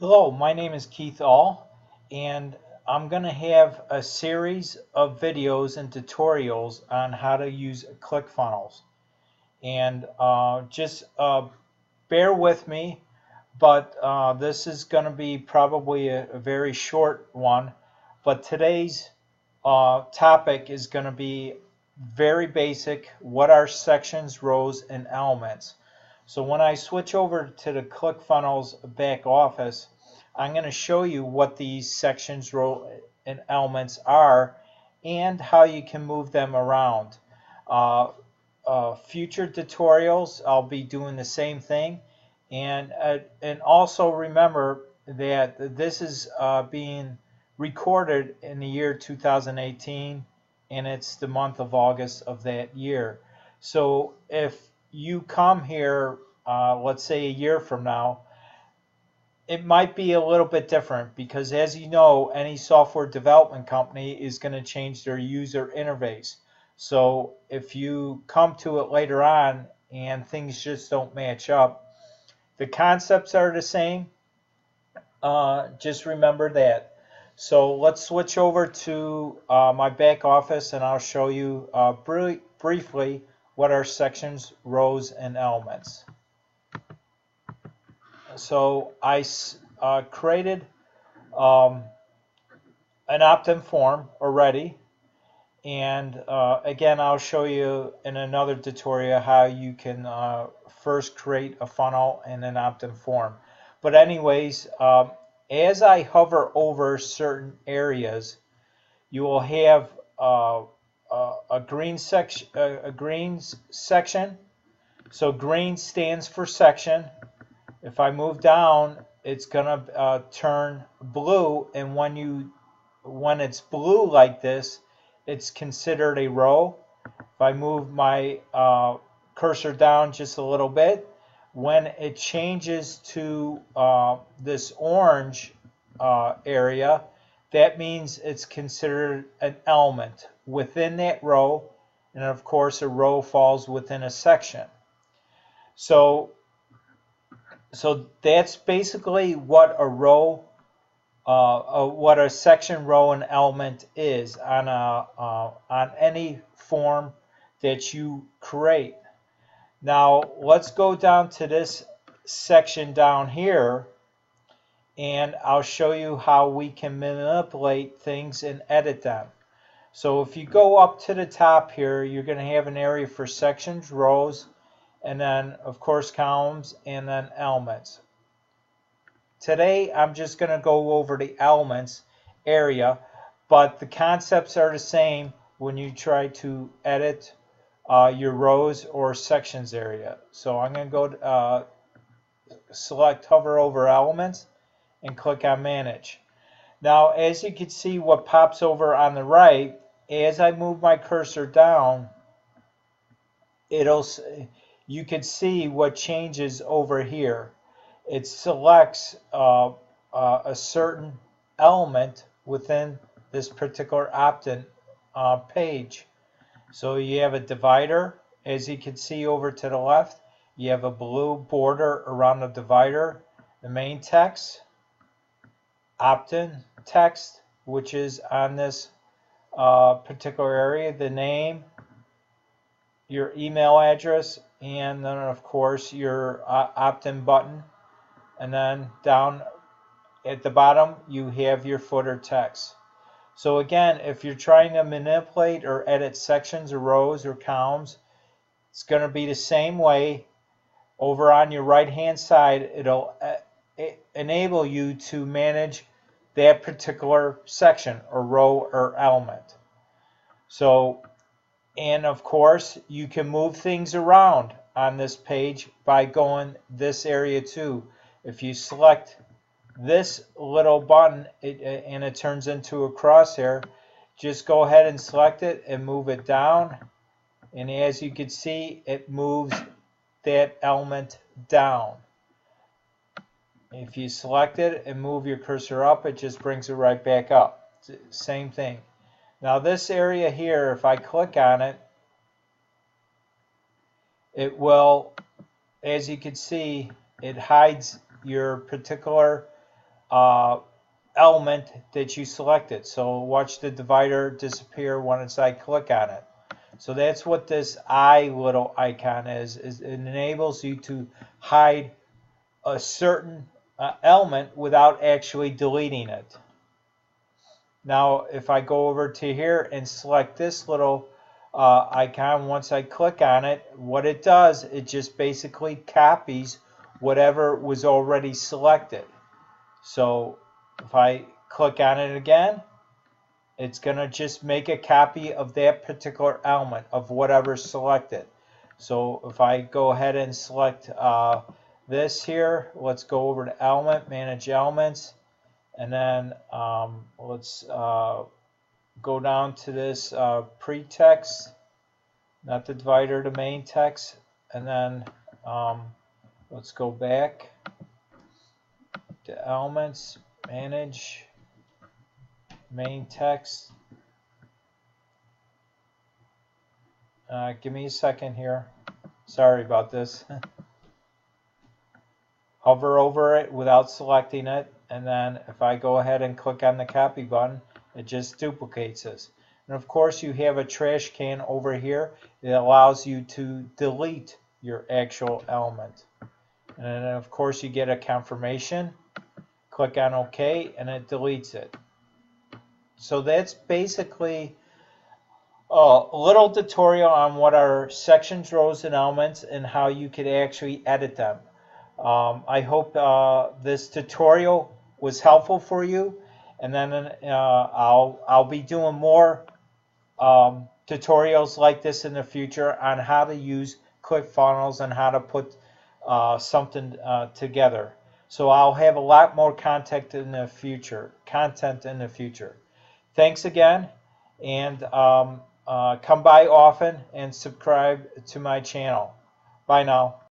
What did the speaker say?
Hello, my name is Keith All, and I'm going to have a series of videos and tutorials on how to use ClickFunnels. And just bear with me, but this is going to be probably a very short one. But today's topic is going to be very basic. What are sections, rows, and elements? So when I switch over to the ClickFunnels back office, I'm going to show you what these sections, row, and elements are and how you can move them around. Uh, Future tutorials, I'll be doing the same thing. And also remember that this is being recorded in the year 2018, and it's the month of August of that year. So if you come here, let's say a year from now, it might be a little bit different because, as you know, any software development company is going to change their user interface. So if you come to it later on and things just don't match up, the concepts are the same. Just remember that. So let's switch over to my back office, and I'll show you briefly what are sections, rows, and elements. So I created an opt-in form already, and again, I'll show you in another tutorial how you can first create a funnel and an opt-in form. But anyways, as I hover over certain areas, you will have a green section. So green stands for section. If I move down, it's gonna turn blue, and when it's blue like this, it's considered a row. If I move my cursor down just a little bit, when it changes to this orange area, that means it's considered an element within that row, and of course a row falls within a section. So that's basically what a row, what a section, row, and element is on any form that you create. Now let's go down to this section down here, and I'll show you how we can manipulate things and edit them. So if you go up to the top here, you're going to have an area for sections, rows, and then of course columns, and then elements. Today I'm just going to go over the elements area, but the concepts are the same when you try to edit your rows or sections area. So I'm going to go select hover over elements and click on manage. Now as you can see, what pops over on the right, as I move my cursor down, you can see what changes over here. It selects a certain element within this particular opt-in page. So you have a divider, as you can see over to the left. You have a blue border around the divider, the main text, opt-in text, which is on this particular area, the name, your email address, and then of course your opt-in button. And then down at the bottom you have your footer text. So again, if you're trying to manipulate or edit sections or rows or columns, it's going to be the same way. Over on your right hand side, it'll enable you to manage that particular section or row or element. So, and of course you can move things around on this page by going this area too. If you select this little button and it turns into a crosshair, just go ahead and select it and move it down, and as you can see, it moves that element down. If you select it and move your cursor up, it just brings it right back up. Same thing. Now this area here, if I click on it, it will, as you can see, it hides your particular uh, element that you selected. So watch the divider disappear once I click on it. So that's what this eye little icon is it enables you to hide a certain element without actually deleting it. Now, if I go over to here and select this little icon, once I click on it, what it does, it just basically copies whatever was already selected. So if I click on it again, it's going to just make a copy of that particular element of whatever's selected. So if I go ahead and select this here, let's go over to element, manage elements, and then let's go down to this pre-text, not the divider, the main text, and then let's go back to elements, manage, main text. Give me a second here. Sorry about this. Hover over it without selecting it, and then if I go ahead and click on the copy button, it just duplicates this. And of course, you have a trash can over here. It allows you to delete your actual element. And then of course, you get a confirmation. Click on OK, and it deletes it. So that's basically a little tutorial on what are sections, rows, and elements, and how you could actually edit them. I hope this tutorial was helpful for you, and then I'll be doing more tutorials like this in the future on how to use ClickFunnels and how to put something together. So I'll have a lot more content in the future. Thanks again, and come by often and subscribe to my channel. Bye now.